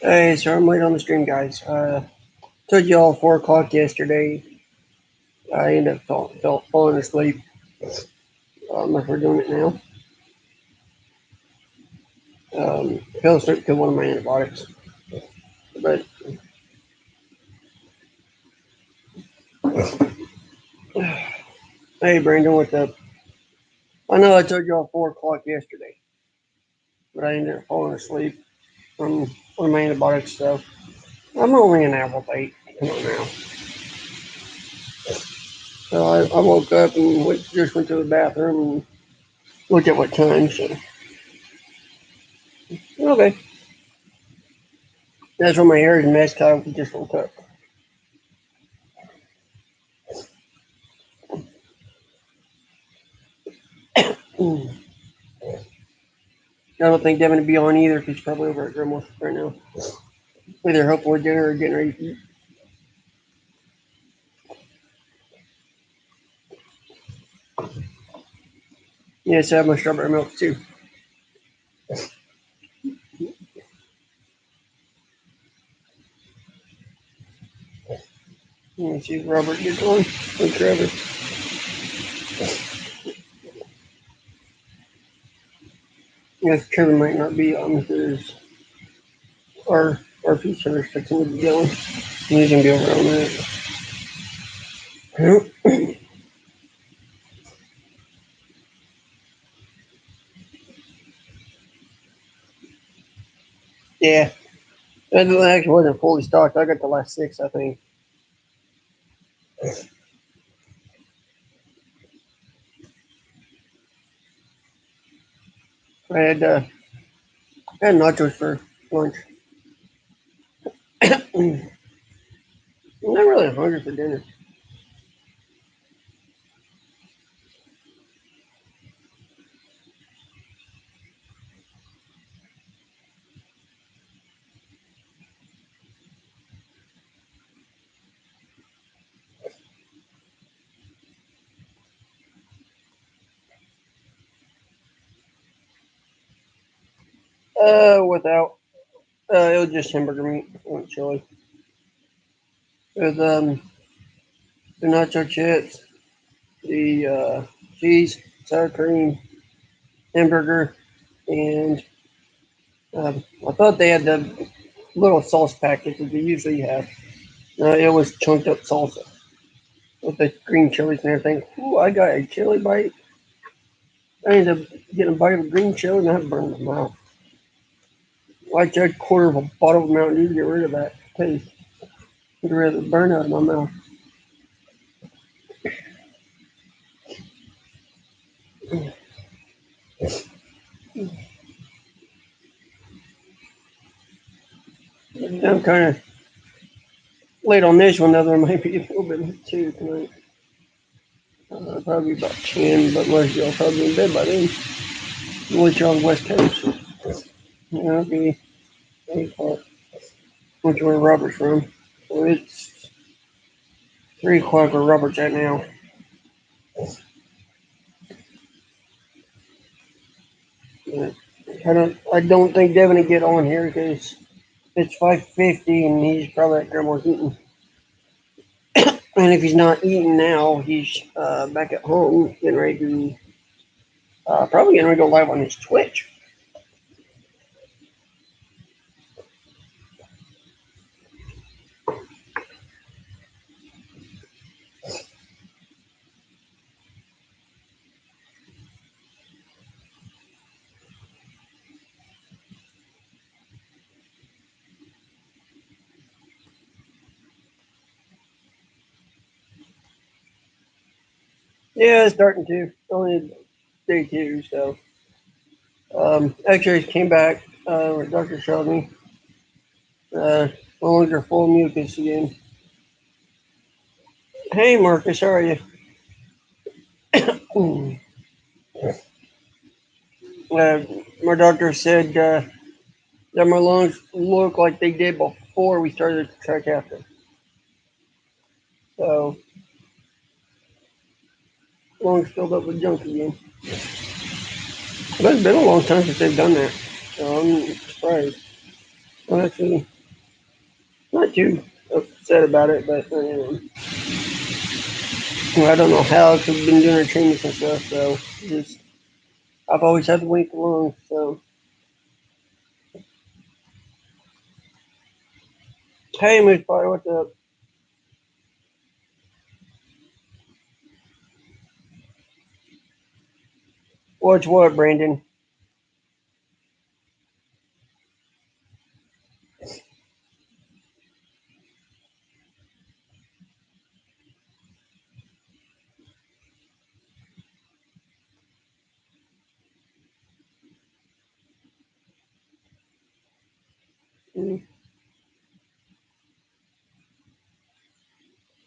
Hey, so I'm late on the stream, guys. Told you all 4 o'clock yesterday. I ended up falling asleep. If we're doing it now. Fell asleep to one of my antibiotics. But hey, Brandon, what's up? I know I told you all 4 o'clock yesterday, but I ended up falling asleep from one of my antibiotics. So I'm only an hour late. Come on now. So I woke up and just went to the bathroom and looked at what time. So okay, that's when my hair is messed up. I just woke up. I don't think Devin will be on either because he's probably over at Grandma's right now. Either helping with dinner or getting ready to eat. Yes, I have my strawberry milk too. Let me see if Robert gets on. Or Trevor. Yes, Trevor might not be on because our pizza is fixing to be going. He's gonna be over on that. Yeah, that actually wasn't fully stocked. I got the last 6, I think. I had nachos for lunch. I'm not really hungry for dinner. Without it was just hamburger meat and chili. With the nacho chips, the cheese, sour cream, hamburger, and I thought they had the little sauce packets that they usually have. It was chunked up salsa with the green chilies and everything. Ooh, I got a chili bite. I ended up getting a bite of green chili and that burned my mouth. I tried a quarter of a bottle of Mountain Dew to get rid of that taste. Get rid of the burn out of my mouth. I'm kind of late on this one. The other one might be a little bit late too tonight. Probably about 10, but most of y'all probably in bed by then. Unless you're on the West Coast. It'll be 8 o'clock. Which where Robert's from. So it's 3 o'clock where Robert's at now. I don't think Devin will get on here because it's 5:50 and he's probably at Grandma's eating. And if he's not eating now, he's back at home getting ready to probably getting ready to go live on his Twitch. Yeah, it's starting to. Only day 2, so X-rays came back. Our doctor showed me. My lungs are full of mucus again. Hey, Marcus, how are you? My doctor said that my lungs look like they did before we started the tricafter. So, lungs filled up with junk again. But it's been a long time since they've done that. So I'm surprised. I'm actually not too upset about it, but I don't know how because we've been doing our trainings and stuff. So just I've always had to wait for lungs. So hey, Miss Pie, what's up? What's what, Brandon?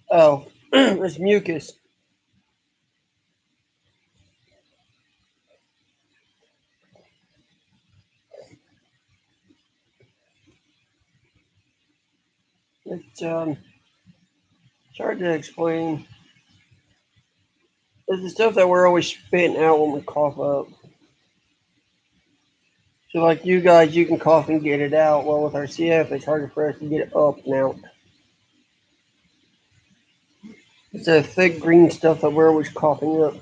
Oh, it's mucus. It's hard to explain. It's the stuff that we're always spitting out when we cough up. So like you guys, you can cough and get it out. Well, with our CF, it's harder for us to get it up and out. It's a thick green stuff that we're always coughing up.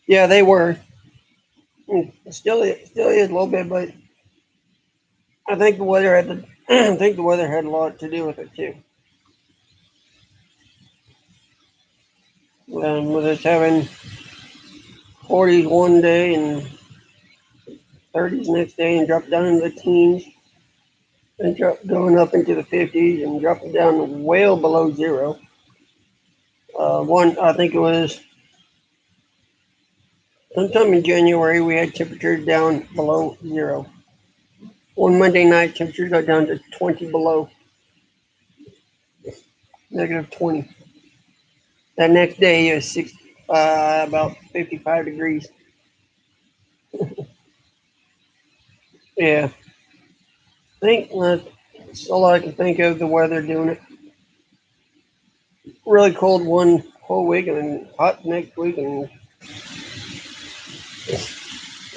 Yeah, they were. Still is a little bit, but I think the weather had the I think the weather had a lot to do with it too. With us having 40s one day and 30s next day, and drop down into the teens, and drop going up into the 50s, and dropping down well below zero. I think it was sometime in January, we had temperatures down below zero. One Monday night, temperatures got down to 20 below, -20. That next day is about 55 degrees. Yeah, I think that's all I can think of. The weather doing it. Really cold one whole week, and then hot next week. And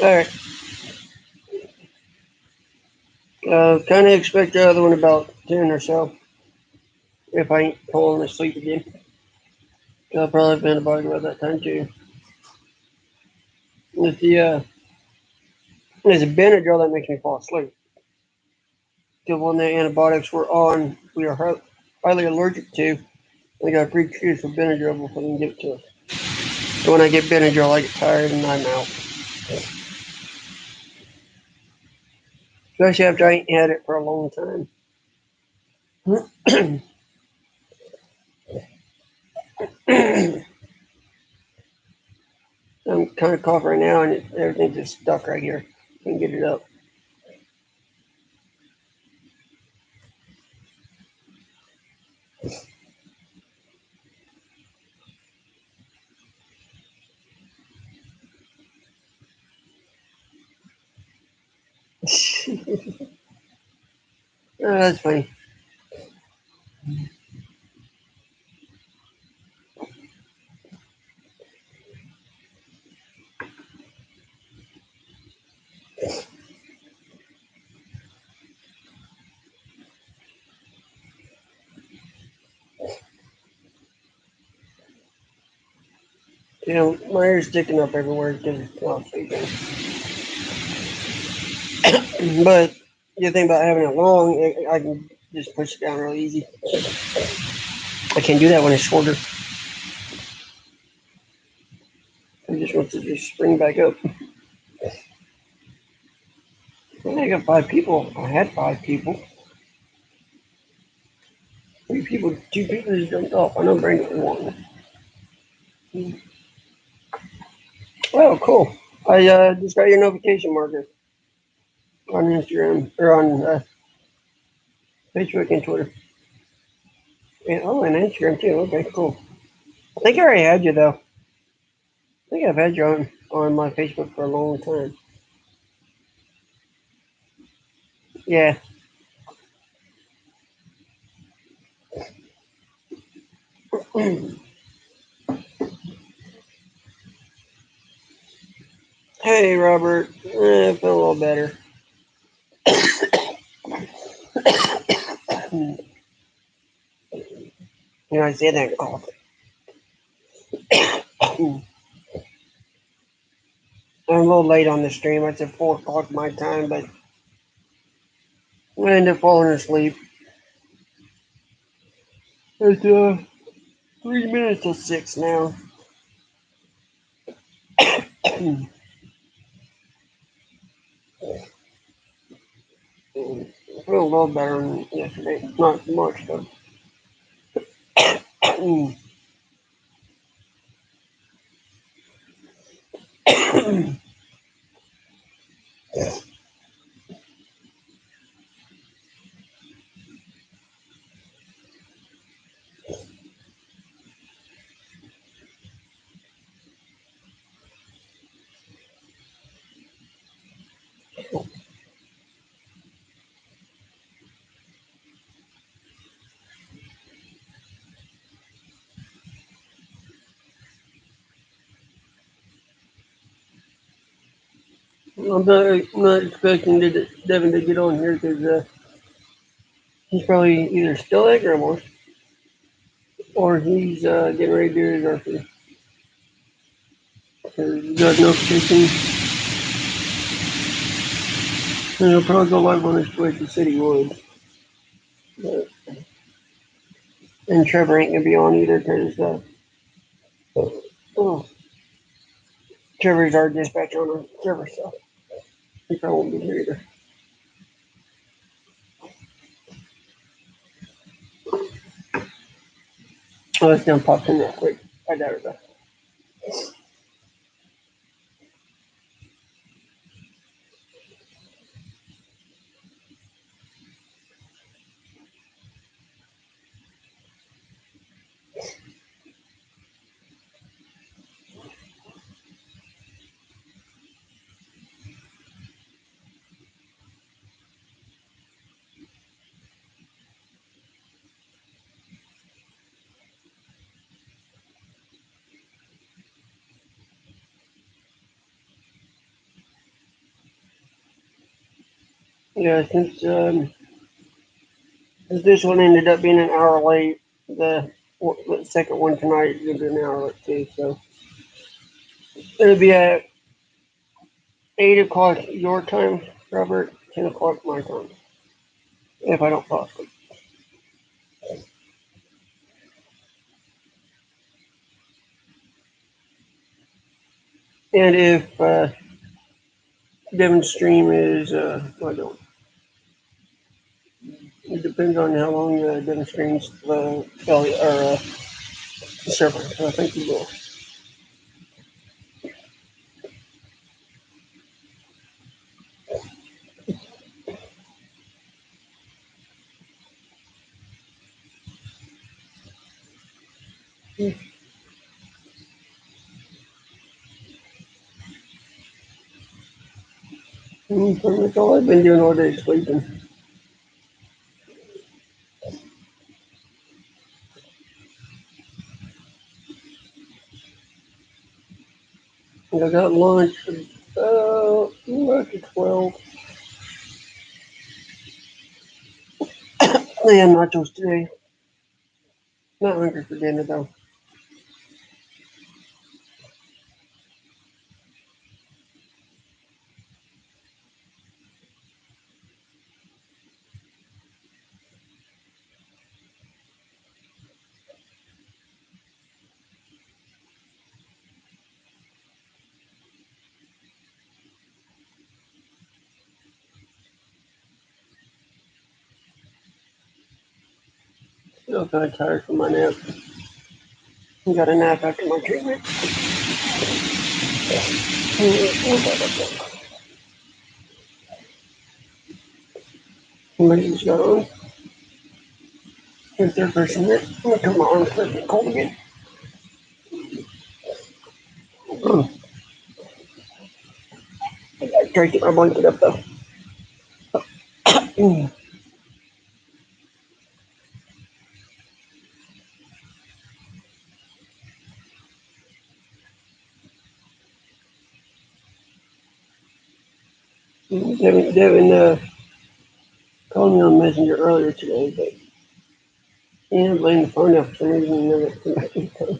all right, kind of expect the other one about 10 or so. If I ain't falling asleep again, I'll probably have been about that time too. With there's a Benadryl that makes me fall asleep. Because when the antibiotics were on, we are highly allergic to. We got pre-treated for Benadryl before they can give it to us. So when I get Benadryl, I get tired and I'm out. Especially after I ain't had it for a long time. I'm kind of coughing right now, and everything's just stuck right here. Can't get it up. That's funny. You know, my hair's sticking up everywhere because it's not sleeping. But the thing about having it long, I can just push it down real easy. I can't do that when it's shorter. I just want to just spring back up. I got 5 people. I had 5 people. Two people just jumped off. I know Brandon was one. Oh, cool. I just got your notification marker on Instagram or on Facebook and Twitter. And Instagram too. Okay, cool. I think I already had you though. I think I've had you on my Facebook for a long time. Yeah. Hey, Robert. I feel a little better. I say that cough. I'm a little late on the stream. It's at 4 o'clock my time, but I ended up falling asleep. It's 3 minutes till 6 now. I feel a little better than yesterday. Not much, though. I'm not expecting Devin to get on here because he's probably either still at grandma's or he's getting ready to do his groceries. So he got notification. And he'll probably go live on his Twitch. He said he would. But, and Trevor ain't gonna be on either because oh, Trevor's our dispatcher on the server, so he probably won't be here either. Oh, let's down pop in real quick. I doubt it though. Yeah, since this one ended up being an hour late, the second one tonight is gonna be an hour late too. So it'll be at 8 o'clock your time, Robert. 10 o'clock my time, if I don't fall asleep. And if Devin's stream is, I don't. It depends on how long Devin streams the server. So I think he will. Pretty much all I've been doing all day is sleeping. I got lunch at 12. They had nachos today. Not hungry for dinner though. Still kind of tired from my nap. I got a nap after my treatment. Somebody just got on. Here's their person there. I'm gonna turn my arms so it's cold again. I gotta try to get my blanket up though. Devin called me on Messenger earlier today, but he ended up laying the phone down for some reason and never came back in time.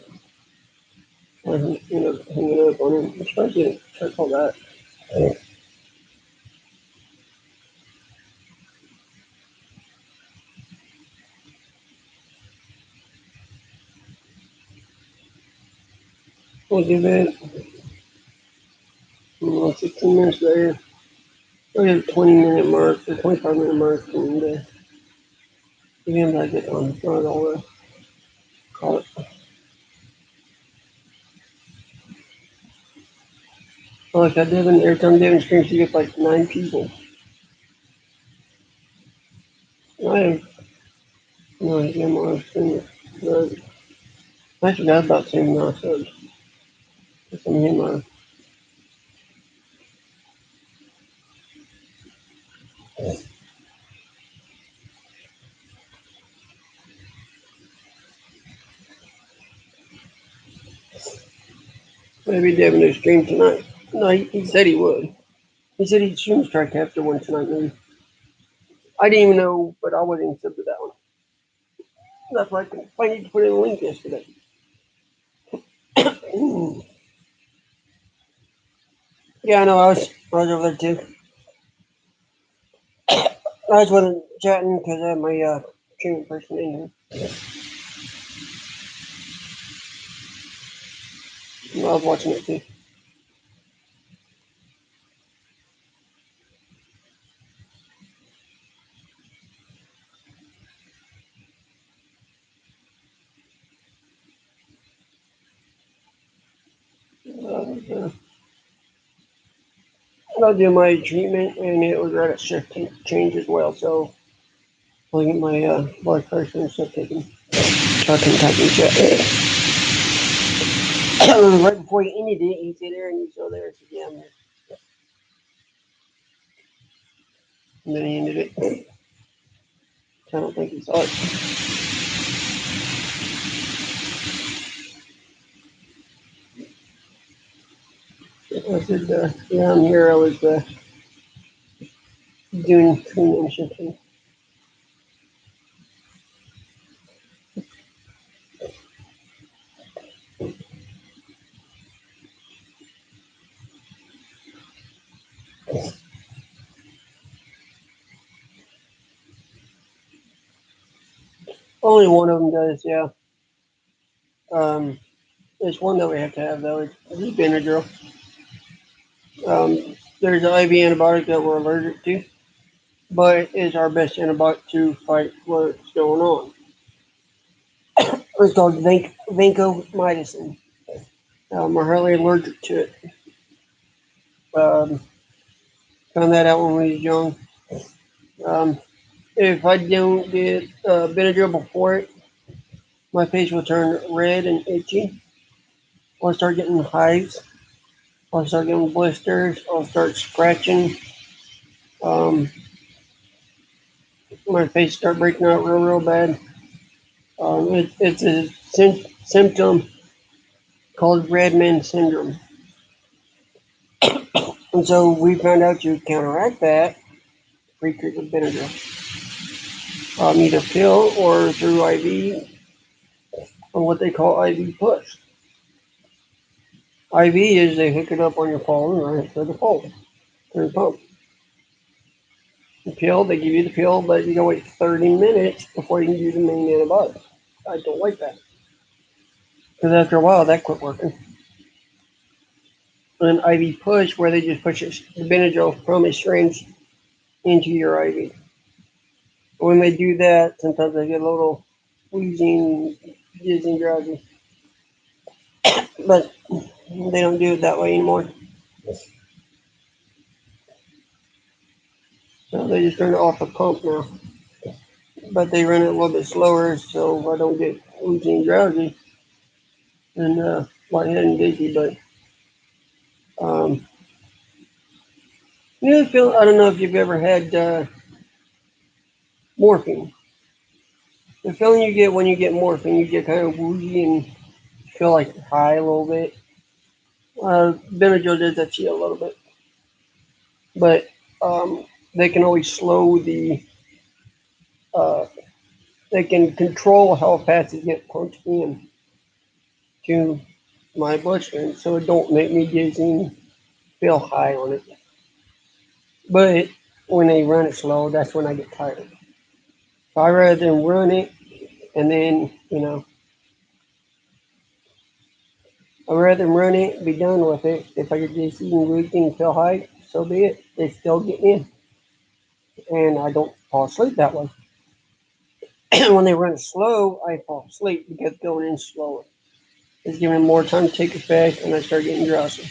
I ended up hanging up on him. I'm surprised he didn't try to call back. We'll give it 16 minutes later. We'll give it 20-minute mark, or 25-minute mark, and again, I get on the front, I'll call it. Like I Devin, every time Devin screams, you get like 9 people. I have no idea what I've seen. But I forgot about saying no subs. From him, maybe Devin will stream tonight. No, he said he would. He said he'd stream strike after one tonight, maybe. I didn't even know, but I wasn't sub to that one. That's why I need to put in a link yesterday. Yeah, I know. I was over there too. I just wasn't chatting because I had my treatment person in here. And I was watching it too. I'll do my treatment, and it was right at shift change as well. So I'll get my blood pressure and stuff taken. So I can type in chat. Right before he ended it, he said, "Aaron, you still there?" I said, "Yeah, I'm here." And then he ended it. I don't think he saw it. I said, "Yeah, I'm here." I was doing treatment shifting. Only one of them does, yeah. There's one that we have to have though. It's Benadryl. There's an IV antibiotic that we're allergic to, but it is our best antibiotic to fight what's going on. It's called vancomycin. We're highly allergic to it. Um, Found that out when we was young. Um, if I don't get Benadryl before it, my face will turn red and itchy. I'll start getting hives. I'll start getting blisters. I'll start scratching. Um, my face start breaking out real bad. It's a symptom called red man syndrome. And so we found out to counteract that, pre-treat with Benadryl. Either pill or through IV, or what they call IV push. IV is they hook it up on your palm right to the pulse, through the pump. The pill, they give you the pill, but you gotta wait 30 minutes before you can do the main antibiotic. I don't like that. Because after a while, that quit working. An IV push, where they just push the Benadryl from a syringe into your IV. When they do that, sometimes I get a little wheezing, dizzy, drowsy. But they don't do it that way anymore. So they just turn it off the pump now. But they run it a little bit slower so I don't get wheezing and drowsy and lightheaded and dizzy. But um, feel I don't know if you've ever had morphine. The feeling you get when you get morphine, you get kind of woozy and feel like high a little bit. Benadryl does that to you a little bit, but um, they can always slow the. Uh, they can control how fast it gets pumped in to my bloodstream, so it don't make me dizzy and feel high on it. But when they run it slow, that's when I get tired. So I rather than run it and then I'd rather run it and be done with it. If I get dizzy and weak and feel high, so be it. They still get in, and I don't fall asleep that way. When they run it slow, I fall asleep because going in slower. It's giving more time to take effect, and I start getting drowsy.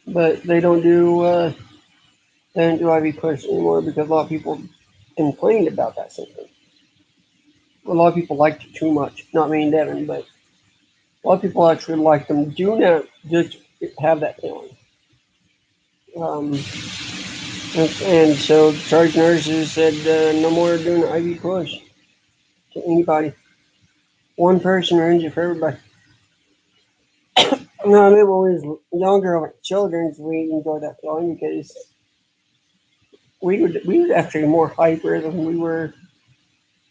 But they don't do IV push anymore because a lot of people complained about that symptom. A lot of people liked it too much. Not me and Devin, but a lot of people actually like them. Do not just have that feeling. Um, and so the charge nurses said no more doing the IV push to anybody. One person ruins it for everybody. No, I mean, when we was younger, like children, we enjoyed that feeling because we were actually more hyper than we were.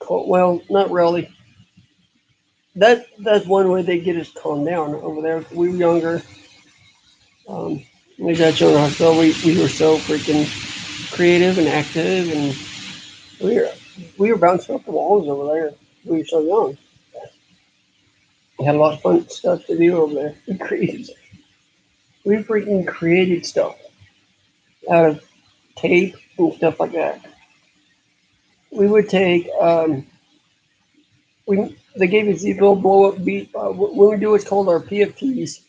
Well, not really. That's one way they get us calmed down over there. We were younger. Um, we got you in the hospital. We were so freaking creative and active, and we were we were bouncing off the walls over there. We were so young. We had a lot of fun stuff to do over there. We created. We freaking created stuff out of tape and stuff like that. We would take we they gave us these little blow up beat. When we do what's called our PFTs,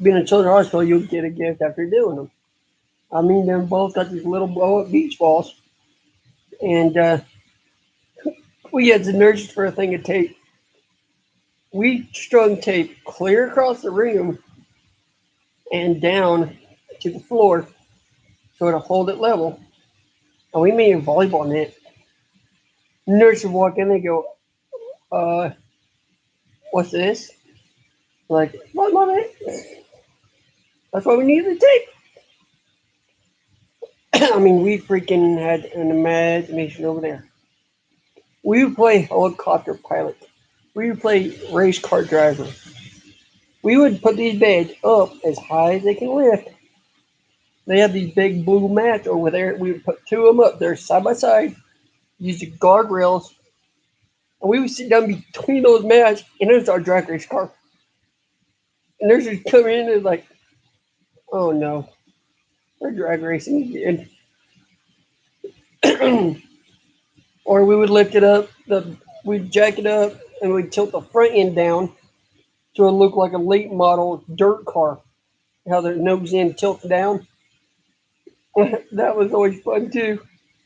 being a children's hospital, you'll get a gift after doing them. I mean, them both got these little blow up beach balls, and we had the nurses for a thing of tape. We strung tape clear across the room and down to the floor so it'll hold it level. And we made a volleyball net. Nurses walk in, they go, what's this? Like, what, mommy? That's why we need the tape. I mean, we freaking had an imagination over there. We would play helicopter pilot. We would play race car driver. We would put these beds up as high as they can lift. They have these big blue mats over there. We would put two of them up there side by side, use the guardrails, and we would sit down between those mats, and there's our drag race car. And there's just coming in and like, oh no, we're drag racing again. Or we would lift it up, we'd jack it up, and we'd tilt the front end down so it looked like a late model dirt car. How the nose end tilts down. That was always fun too.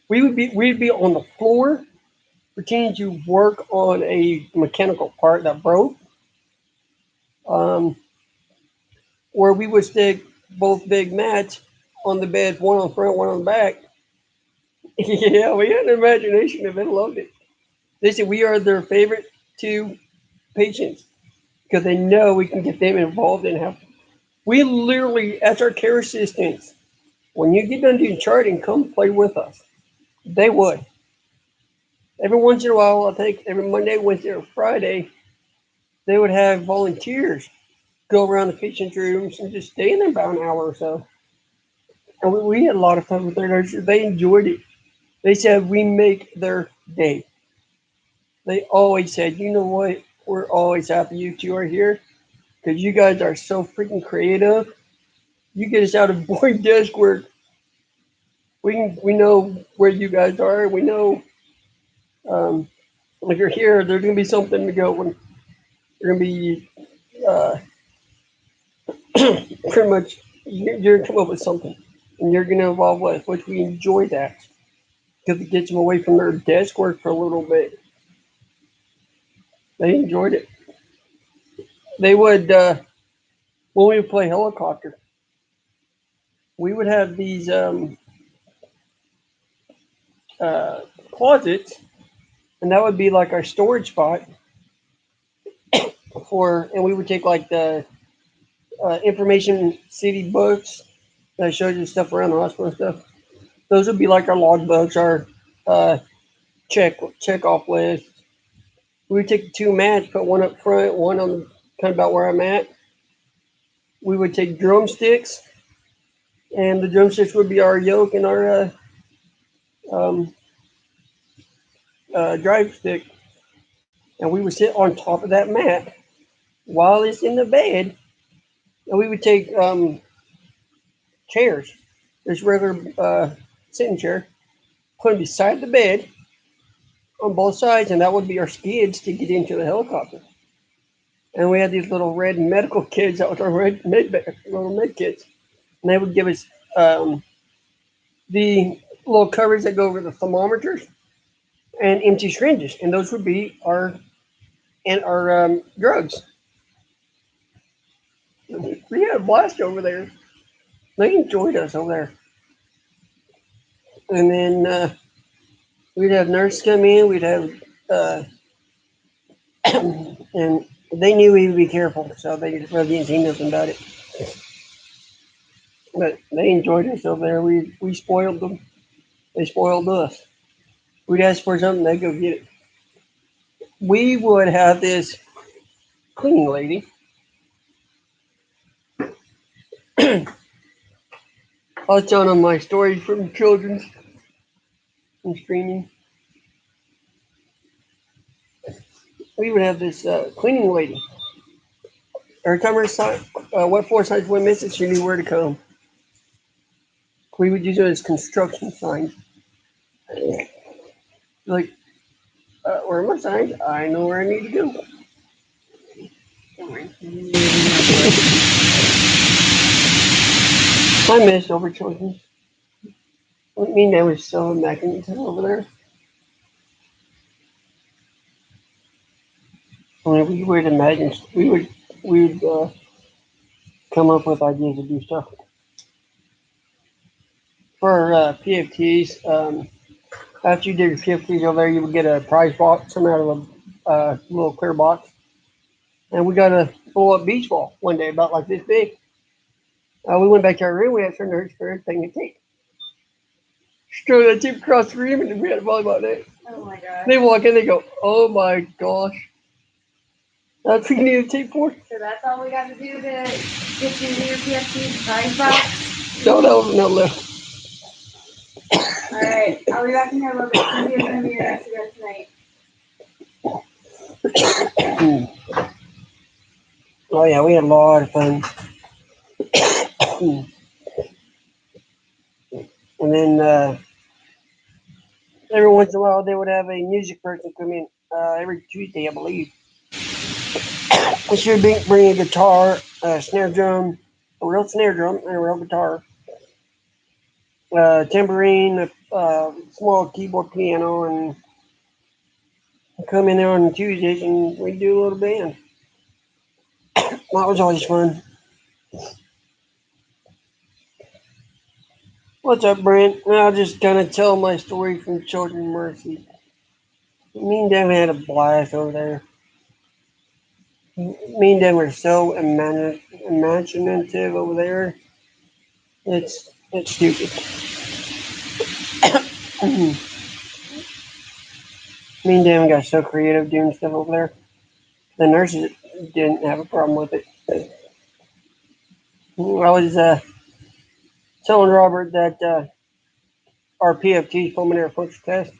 We'd be on the floor pretending to work on a mechanical part that broke. Um, where we would stick both big mats on the bed, one on the front, one on the back. Yeah, we had an imagination of it. Loved it. They said we are their favorite two patients because they know we can get them involved and have. We literally, as our care assistants, when you get done doing charting, come play with us. They would. Every once in a while, I think every Monday, Wednesday, or Friday, they would have volunteers go around the patient's rooms and just stay in there about an hour or so. And we had a lot of fun with their nurses. They enjoyed it. They said we make their day. They always said, you know what? We're always happy you two are here because you guys are so freaking creative. You get us out of boring desk work We know where you guys are. We know um, if you're here, there's gonna be something to go. When you're gonna be pretty much you're gonna come up with something, and you're gonna evolve with, which we enjoy that because it gets them away from their desk work for a little bit. They enjoyed it. They would when we would play helicopter. We would have these uh, closets, and that would be like our storage spot for. And we would take like the information city books that shows you stuff around the hospital and stuff. Those would be like our log books, our uh, check off list. We would take the two mats, put one up front, one on kind of about where I'm at. We would take drumsticks, and the drumsticks would be our yoke and our um, drive stick, and we would sit on top of that mat while it's in the bed, and we would take chairs, this regular sitting chair, put them beside the bed on both sides, and that would be our skids to get into the helicopter. And we had these little red medical kids that was our little med kids, and they would give us the little covers that go over the thermometers and empty syringes, and those would be our drugs. We had a blast over there. They enjoyed us over there, and then we'd have nurses come in. We'd have uh, and they knew we would be careful, so they just really didn't say nothing about it. But they enjoyed us over there. We spoiled them. They spoiled us. We'd ask for something, they'd go get it. We would have this cleaning lady. I was telling them my stories from children's and streaming. We would have this cleaning lady. Every time her what floor signs went missing, she knew where to come. We would use it as construction signs. Like, where are my signs? I know where I need to go. I missed over children. I mean, they were so immaculate over there. I mean, we would imagine we would come up with ideas to do stuff for PFTs. After you did your PFTs over there, you would get a prize box, some out of a little clear box, and we got a blow up beach ball one day, about like this big. We went back to our room. We asked our nurse for everything to take. She threw that tape across the room, and we had a volleyball net. Oh my gosh. They walk in, they go, "Oh my gosh, that's what you need a tape for." So that's all we got to do to get you into your PFT prize box? No, that was no left. Alright, I'll be back in here a little bit. Cindy is going to be your next guest tonight. Oh yeah, we had a lot of fun. And then every once in a while, they would have a music person come in every Tuesday, I believe. And she would bring a guitar, a snare drum, a real snare drum, and a real guitar, tambourine, a small keyboard piano, and come in there on Tuesdays and we'd do a little band. That was always fun. What's up, Brent? I'll just kind of tell my story from Children Mercy. Me and Devin had a blast over there. Me and Devin were so imaginative over there. It's stupid. Me and Devin got so creative doing stuff over there. The nurses didn't have a problem with it. I was telling Robert that our PFT, pulmonary function test,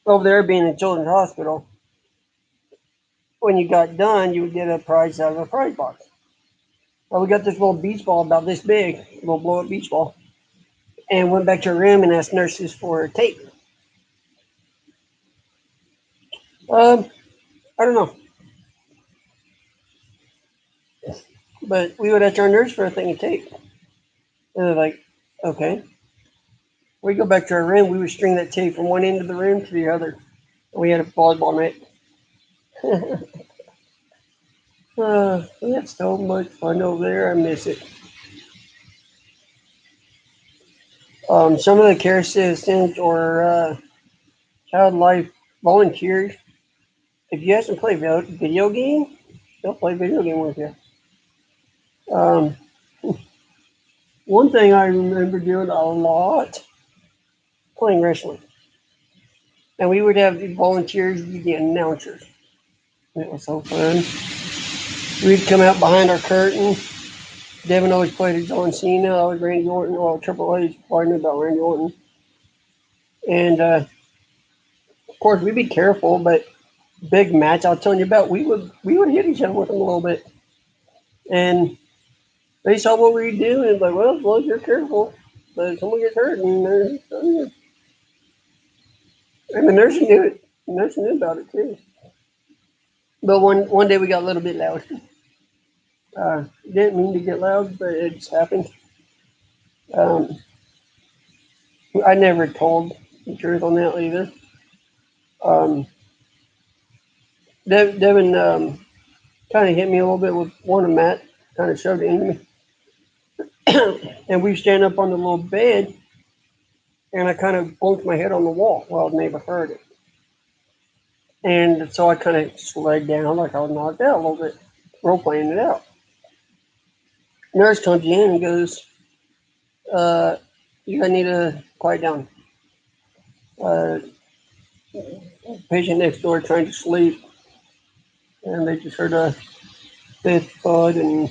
over there being a children's hospital, when you got done, you would get a prize out of a prize box. Well, we got this little beach ball about this big, little blow up beach ball. and went back to her room and asked nurses for tape. I don't know, but we would ask our nurse for a thing of tape, and they're like, okay. We go back to our room. We would string that tape from one end of the room to the other. We had a volleyball net. We had so much fun over there. I miss it. Some of the care assistants or child life volunteers, if you ask them to play video game, they'll play video game with you. Um, One thing I remember doing a lot, playing wrestling. And we would have the volunteers be the announcers. It was so fun. We'd come out behind our curtain. Devin always played as John Cena. I was Randy Orton. Well, Triple H probably knew about Randy Orton. And of course, we'd be careful, but big match I was telling you about, we would hit each other with them a little bit. And they saw what we were doing and like, well, as long as you're careful, but if someone gets hurt and the nurse knew it. The nurse knew about it too. But one day we got a little bit loud. Didn't mean to get loud, but it just happened. Um, I never told the truth on that either. Um, Devin kind of hit me a little bit with one of Matt, kind of shoved it into me. And we stand up on the little bed, and I kind of bumped my head on the wall. Well, the neighbor heard it. And so I kind of just laid down like I was knocked out a little bit, role playing it out. Nurse comes in and goes, uh, you guys need to quiet down. Uh, Patient next door trying to sleep, and they just heard a fifth thud, and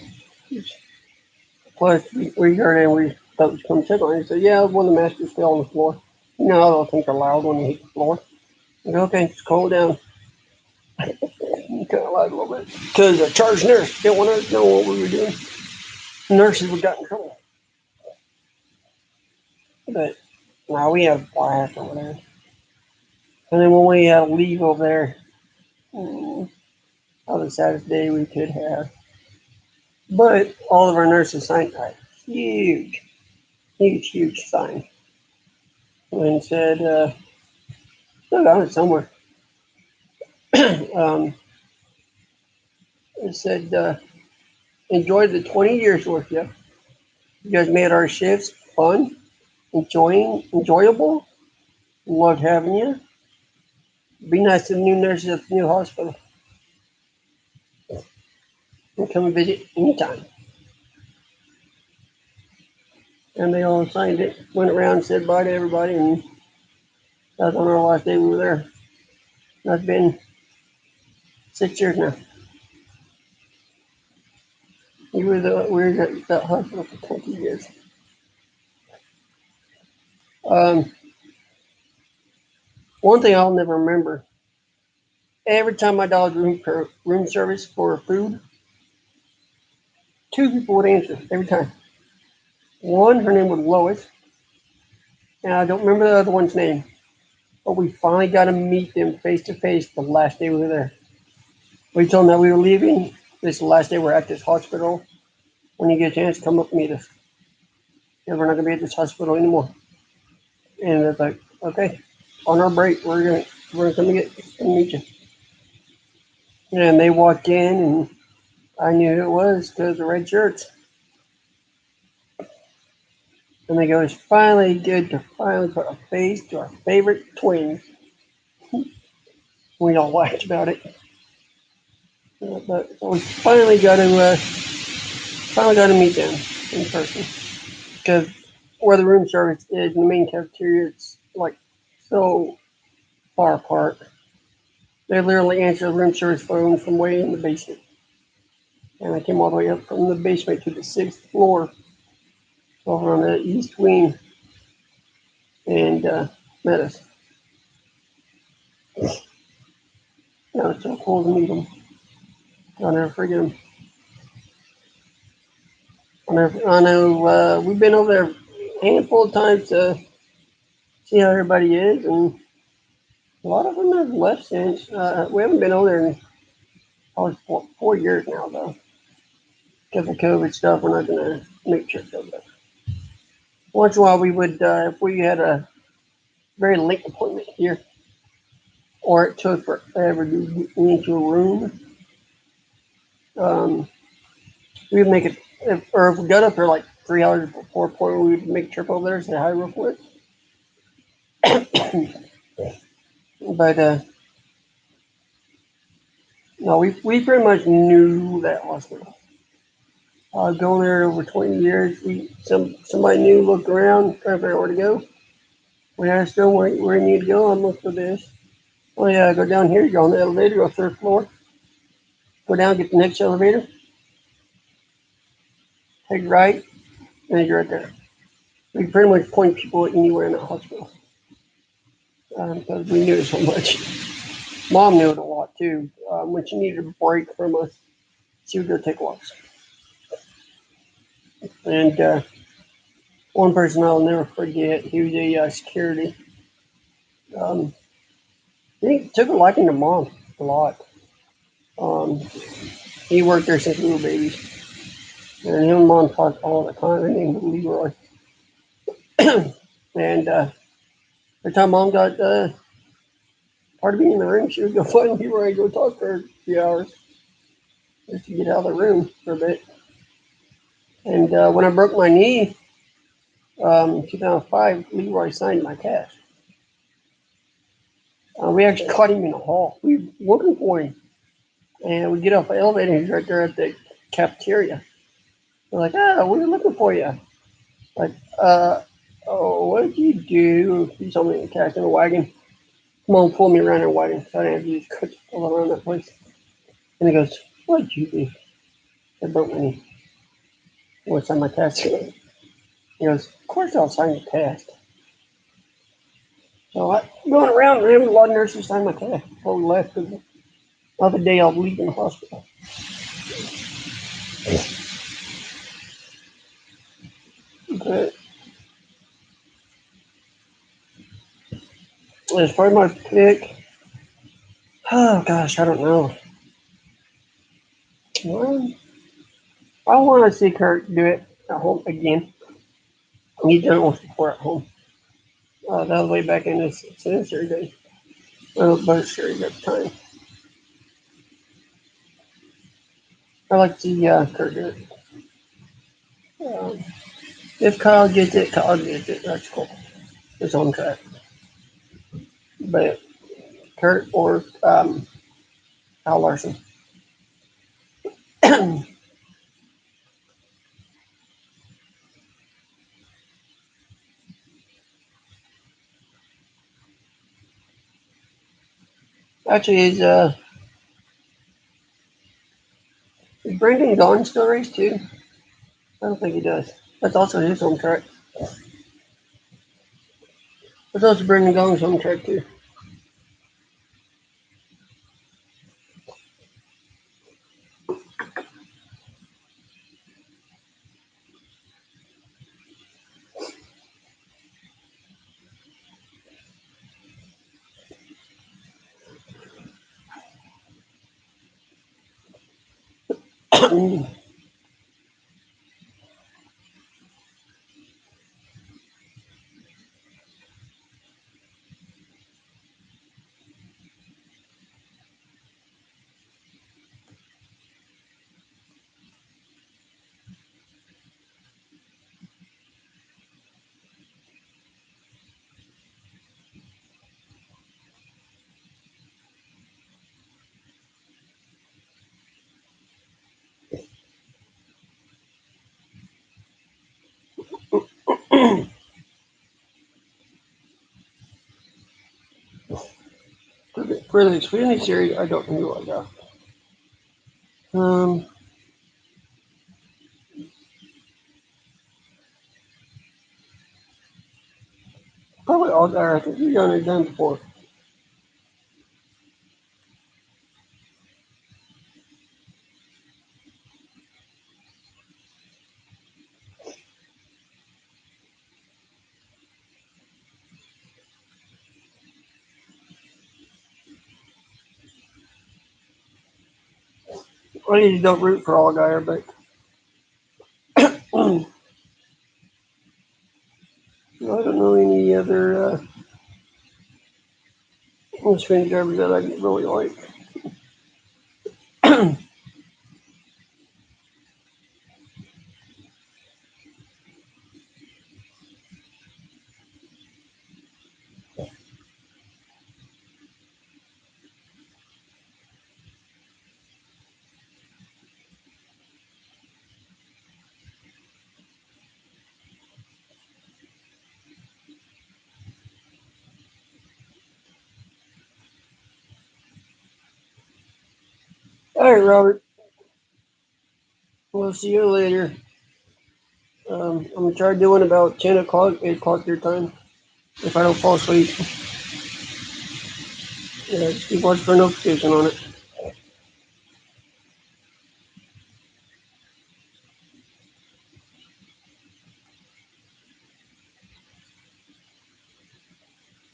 plus we heard it and we thought it was coming to check on it. He said, yeah, one of the masters fell on the floor. You know, I don't think they're loud when they hit the floor. I go, okay, just calm down. Kind of lied a little bit. Because a charged nurse didn't want us to know what we were doing. Nurses would got in trouble. But no, we had a blast over there. And then when we had to leave over there, that was the saddest day we could have. But all of our nurses signed a huge, huge, huge sign and said, still got it somewhere. um, it said, enjoy the 20 years with you. You guys made our shifts fun, enjoyable. Loved having you. Be nice to the new nurses at the new hospital. And come and visit anytime. And they all signed it, went around and said bye to everybody, and that was on our last day we were there. That's been 6 years now. We were at that hospital for 20 years. Um, One thing I'll never remember, every time my dog room service for food, two people would answer every time. One, her name was Lois, and I don't remember the other one's name, but we finally got to meet them face to face the last day we were there. We told them that we were leaving. This is the last day we're at this hospital. When you get a chance, come up and meet us. And we're not going to be at this hospital anymore. And they're like, okay, on our break, we're gonna meet you. And they walked in, and I knew who it was because the red shirts. And they go, it's finally good to finally put a face to our favorite twins. We all laughed about it. But so we finally got to meet them in person. Because where the room service is in the main cafeteria, it's like so far apart. They literally answer the room service phone from way in the basement. And I came all the way up from the basement to the sixth floor over on the east wing and met us. That was so cool to meet them. I'll never forget them. I know we've been over there. handful of times to see how everybody is, and a lot of them have left since. We haven't been over there in probably 4 years now, though. Because of COVID stuff, we're not going to make trips over there. Once in a while, we would, if we had a very late appointment here, or it took forever to get into a room, um, we would make it, or if we got up there like 3 hours before appointment, we would make a trip over there, say hi real quick. But no, we pretty much knew that hospital. Going there over 20 years, somebody new looked around, trying to figure out where to go. We asked them where you need to go. I'm looking for this. Oh yeah, go down here. You go on the elevator, go third floor. Go down, get the next elevator. Take right, and you're right there. We pretty much point people anywhere in that hospital because we knew it so much. Mom knew it a lot too. When she needed a break from us, she would go take walks. And one person I'll never forget, he was a security. Um, he took a liking to Mom a lot. Um, he worked there since we were babies. And him and Mom talked all the time. Her name was Leroy. And every time Mom got part of being in the room, she would go find Leroy and go talk for a few hours just to get out of the room for a bit. And when I broke my knee, 2005, Leroy signed my cast. We actually caught him in the hall. We were looking for him. And we get off the elevator, he's right there at the cafeteria. We're like, we were looking for you. Like, oh, what did you do? He told me to catch in a wagon. Come on, pull me around in a wagon. So I didn't have to use crutches all around that place. And he goes, what did you do? I broke my knee. What's on my cast? He goes, of course I'll sign your cast. So I going around, and a lot of nurses signed my cast before we left. The other day I was leaving the hospital. But as far as my pick, oh gosh, I don't know. Well, I want to see Kurt do it at home again. He's done it once before at home. That was way back in his sinister days. Both series at the time. I like to see Kurt do it. Um, if Kyle gets it, Kyle gets it. That's cool. It's on track. But Kurt or Kyle Larson. Actually, is Brendan Gaughan still race too? I don't think he does. That's also his home track. That's also Brendan Gaughan's home track too. For the Xfinity series, I don't know who I got. Um, Probably all there. I think we've done it done before. I usually don't root for Allgaier, but I don't know any other Xfinity drivers that I really like. All right, Robert. We'll see you later. I'm gonna try doing about 10 o'clock, 8 o'clock your time. If I don't fall asleep, yeah, just keep watching for a notification on it.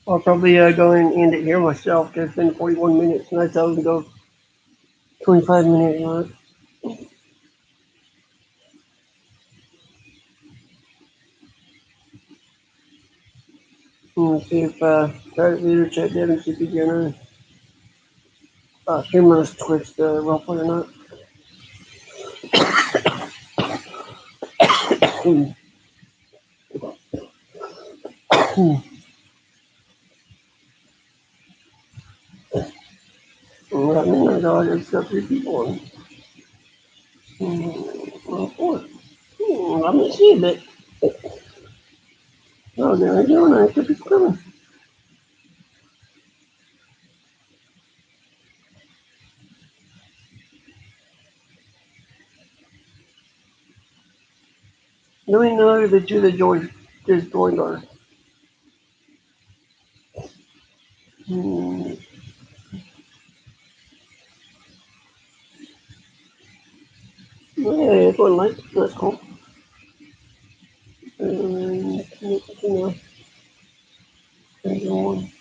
I'll probably go and end it here myself. It's been 41 minutes, and I thought we could go 25 minutes on it. And see if try to leader check that and see if you're gonna humorous twist roughly or not. Right now, I got got 3 people on. Four. I'm gonna see that. Oh, there I go, and I could be coming. Do we know who the two that just joined are? Hmm. Yeah, it's one light. That's cool. You know, there's one.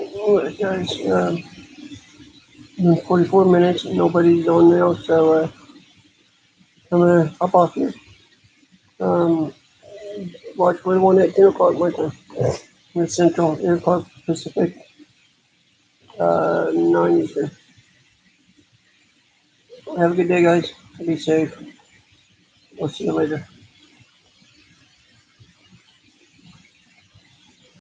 Alright, guys. 44 minutes. Nobody's on now, so I'm gonna hop off here. Um, watch for the one at 10 o'clock my time. With Central, 8 o'clock Pacific, 9 Eastern. Have a good day, guys. Be safe. We'll see you later.